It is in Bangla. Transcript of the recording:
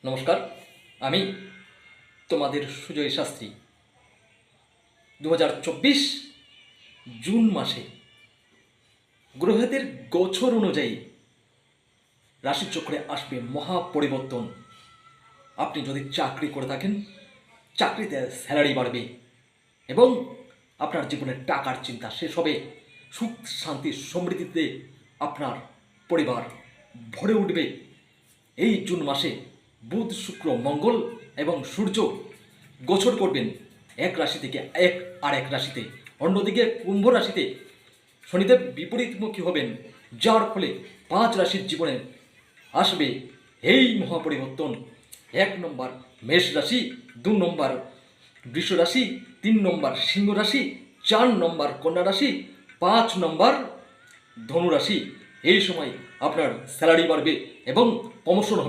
নমস্কার, আমি তোমাদের সুজয় শাস্ত্রী। 2024 জুন মাসে গ্রহদের গোচর অনুযায়ী রাশিচক্রে আসবে মহা পরিবর্তন। আপনি যদি চাকরি করে থাকেন, চাকরিতে স্যালারি বাড়বে এবং আপনার জীবনের টাকার চিন্তা শেষ হবে। সুখ শান্তি সমৃদ্ধিতে আপনার পরিবার ভরে উঠবে। এই জুন মাসে বুধ শুক্র মঙ্গল এবং সূর্য গোচর করবেন এক রাশি থেকে আরেক রাশিতে। অন্যদিকে কুম্ভ রাশিতে শনিদেব বিপরীতমুখী হবেন, যার ফলে 5 রাশির জীবনে আসবে এই মহাপরিবর্তন। 1 নম্বর মেষ রাশি, 2 নম্বর বৃষ রাশি, 3 নম্বর সিংহ রাশি, 4 নম্বর কন্যা রাশি, 5 নম্বর ধনু রাশি। এই সময় আপনার স্যালারি বাড়বে এবং প্রমোশন হবে।